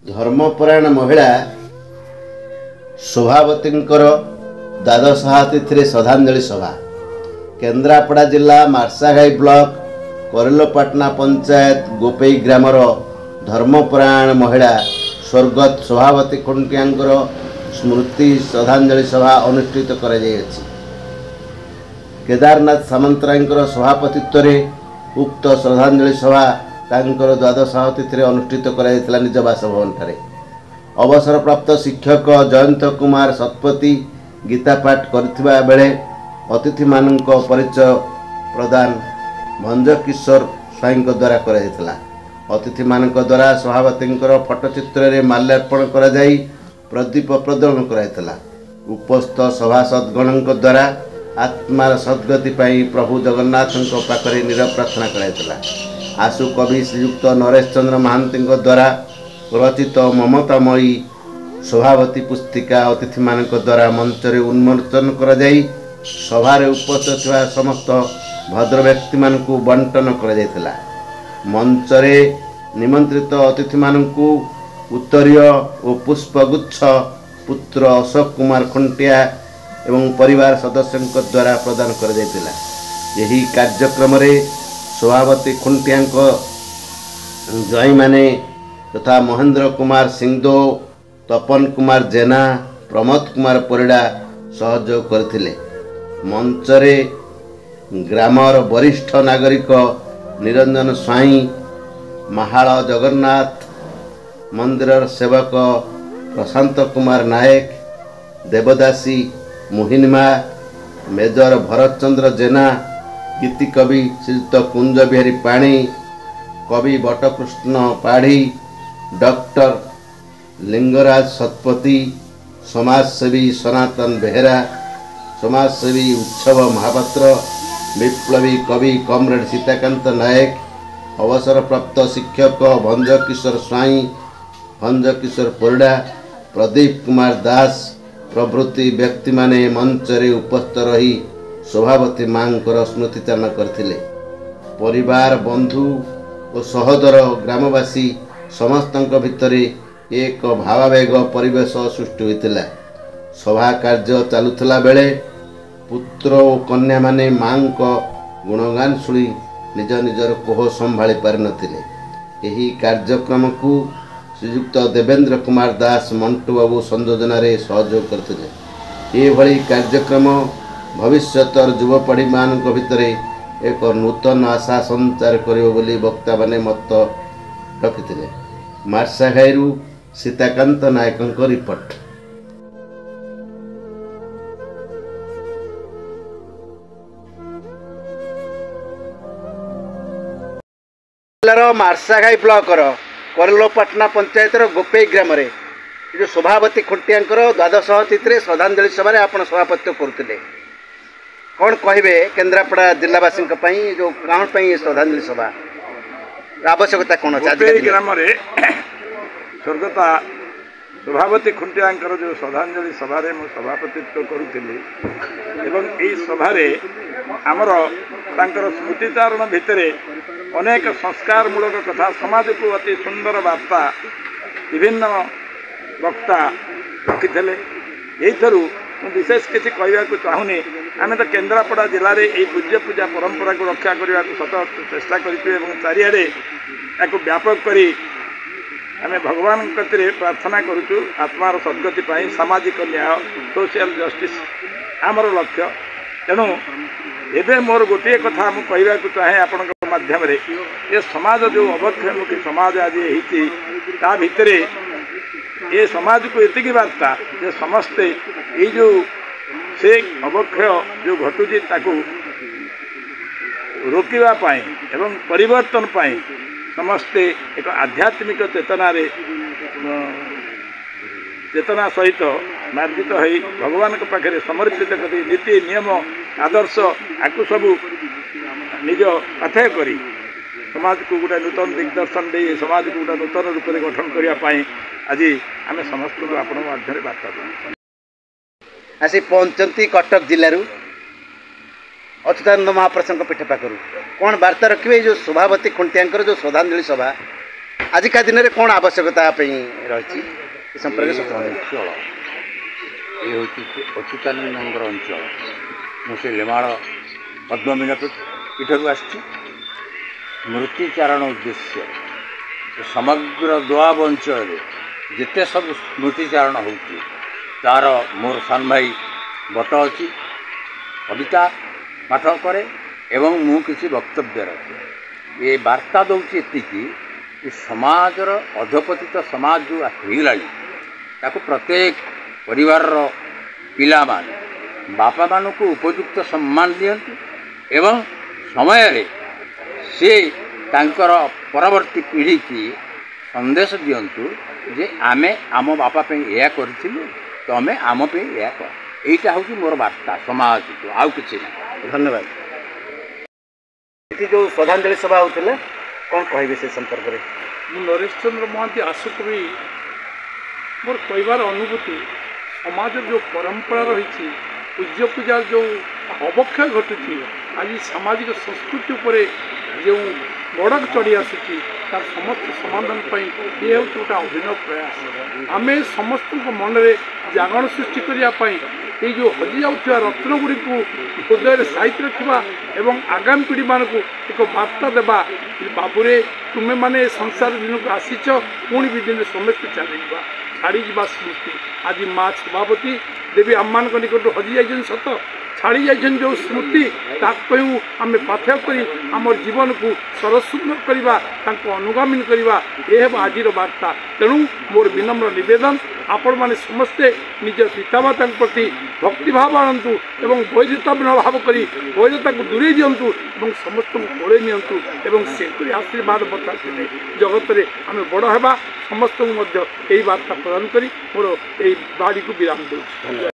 धर्मपरायण महिला शोभावतींकर द्वादश तिथि श्रद्धांजलि सभा केन्द्रापड़ा जिला मार्साघाई ब्लॉक करलोपाटना पंचायत गोपई ग्रामर धर्मपरायण महिला स्वर्गत शोभावती खुंटियांकर स्मृति श्रद्धांजलि सभा अनुष्ठित कर केदारनाथ सामंतरायंकर सभापतित्व में उक्त श्रद्धांजलि सभा तांकर द्वादश तिथि अनुष्ठित कर निज बासभवन ठारे अवसर प्राप्त शिक्षक जयंत कुमार शतपथी गीता पाठ करथिबा बेले अतिथि मानक परिचय प्रदान भंज किशोर स्वाई द्वारा कर अतिथि मानक द्वारा सभापतिंकर फटोचित्र में माल्यार्पण कर प्रदीप प्रज्वलन कराइथिला। उपस्थित सभासदगण द्वारा आत्मार सद्गति प्रभु जगन्नाथ पाखरे नीरव प्रार्थना कराइथिला। आशु कवि श्रीयुक्त नरेश चंद्र महांती द्वारा रचित ममतामयी शोभावती पुस्तिका अतिथि मानक द्वारा मंचरे उन्मोचन कर सभारे उपस्थित समस्त भद्र व्यक्ति मानकु बंटन कर मंचरे निमंत्रित अतिथि मानकु उत्तरीय और पुष्पगुच्छ पुत्र अशोक कुमार खुंटिया एवं परिवार सदस्यों द्वारा प्रदान कर यही कार्यक्रम शोभावती खुंटिया जई माने तथा महेंद्र कुमार सिंहदो तपन कुमार जेना प्रमोद कुमार परिड़ा सहयोग करथिले। मंचरे ग्रामर वरिष्ठ नागरिक निरंजन स्वाई महाल जगन्नाथ मंदिर सेवक प्रशांत कुमार नायक देवदासी मोहिनीमा मेजर भरत चंद्र जेना गीति कवि श्रीयुक्त कुंज बिहारी पाणी कवि बटकृष्ण पाढ़ी डॉक्टर लिंगराज शतपथी समाजसेवी सनातन बेहेरा समाजसेवी उत्सव महापात्र विप्लवी कवि कमरेड सीताकांत नायक अवसर प्राप्त शिक्षक भंज किशोर स्वाई भंज किशोर परिड़ा प्रदीप कुमार दास प्रभृति व्यक्ति माने मंचरे उपस्थित रही शोभावती मांकर स्मृतिचारण करथिले। परिवार बंधु और सहोदर ग्रामवासी समस्तक भितर एक भावावेग परिवेश सृष्टि होता। सभा कार्य चलुला बेले पुत्र और कन्या माने मां को गुणगान शुणी निज निजर कोह संभाली पारि नथिले। एही कार्यक्रम को श्रीयुक्त देवेंद्र कुमार दास मंटू बाबू संयोजन रे सहयोग करथिले। ए भली कार्यक्रम भविष्यत युवपीढ़ी मान भितर एक नूतन आशा संचार करियो बोली वक्ता माने मत रखिथिले। मार्साघाईरू सीताकांत नायक रिपोर्ट। मार्साघाई ब्लॉक करलोपाटना पंचायत गोपई ग्राम जो शोभावती खुंटिया द्वादश तिथि श्रद्धांजलि सभा आप सभापत्य करुले कौन कहे केन्द्रापड़ा जिलावासी जो कौन श्रद्धांजलि सभा आवश्यकता कौन अच्छी ग्राम स्वर्गता शोभावती खुंटिया जो श्रद्धांजलि सभा सभापतित्व करुली यही सभारे आमर स्मृतिचारण भितर अनेक संस्कार मूलक कथा समाज को अति सुंदर वार्ता विभिन्न वक्ता रखी यही विशेष किसी कहवाक चाहूनी आम तो केन्द्रापड़ा जिले में यही पूज्य पूजा परंपरा को रक्षा करने को सत चेष्टा करें चारिड़े या व्यापक करी आम भगवान कतिरे प्रार्थना करुचु आत्मार सद्गति सामाजिक न्याय सोशल जस्टिस आमर लक्ष्य। तेणु एवं मोर गोटे कथा मुझे कहवाक चाहे आपण माध्यम ये समाज जो अवक्षयमुखी समाज आज ता भितर ये समाज को एतिकी वार्ता जे समस्ते ये जो से अवक्षय जो घटुची ताकू रोकवा एवं परिवर्तन पाई समस्ते एक आध्यात्मिक चेतना सहित मार्जित हो भगवान के पाखे समर्पित कर नीति नियम आदर्श आकु सबू निज पाथेय करी समाज को गोटे नूतन दिग्दर्शन दे समाज को गोटे नूतन रूप से गठन करने आज आम समस्त को आपण माध्यम वार्ता आसी पहुँचती कटक जिलूर अच्युतानंद महाप्रसाद पीठ पाखु कौन वार्ता रखिए जो शोभावती खुंटिया जो श्रद्धांजलि सभा आजिका दिन में कौन आवश्यकता रही संपर्क अंचल ये हूँ अच्युतानंद अंचल मुझे लेमाड़ पद्ममीन पीठ को आसी स्मृतिचारण उद्देश्य समग्र दोआब अंचल जिते सब स्मृतिचारण हो तार मोर सान भाई बट अच्छी कविता पाठ करे एवं मु किसी वक्तव्य रखे ये वार्ता दूसरी एतिकी समाजर अधपतित समाज जो होगा ताको प्रत्येक परिवार पिला बापा मान को उपयुक्त सम्मान दियंतु एवं समय रे से तांकर परवर्ती पीढ़ी की संदेश दियंतु जे आमे आम बापा पे या करथिलु तो आमे आम पे या कर एटा हूँ मोर वार्ता समाज को आउ किछि ना। धन्यवाद। जो श्रद्धांजलि सभा होता कौन कहे से संपर्क में नरेश चंद्र महांती आशुकवि मोर कहबार अनुभूति समाज जो परंपरा रही पूज्य पूजा जो अवक्षय घटुची आज सामाजिक संस्कृति उपर जो गड़क चढ़ी आसूँ तार समस्त समाधान ये हूँ गोटे अभिनव प्रयास आम समस्त मन में जागरण सृष्टि करने ये जो हजि जाऊा रत्न गुड़ी हृदय साइट रखा एवं आगामी पीढ़ी मानक एक वार्ता देवा बाबूरे तुम्हें माने संसार दिन को आसीच पुणी भी दिन समस्त चली छाड़ी जा स्मृति आज माँ सभापति देवी आम निकट हजि जाइए सत छाड़ी जाइए जो स्मृति ताकू आम पाथ्य कर आम जीवन को सरसुंदर करवा अनुगामी करवा यह आज वार्ता तेणु मोर विनम्र निवेदन आपण मैंने समस्ते निज पितामाता प्रति भक्तिभाव आणतु एवं वैधता भाव कर वैधता को दूरे दिंतु समस्त को कोड़े नियंतु से आशीर्वाद बताते जगत में आम बड़ है समस्त को यही वार्ता प्रदान कर मोर यही बाड़ी को विराम दूँ।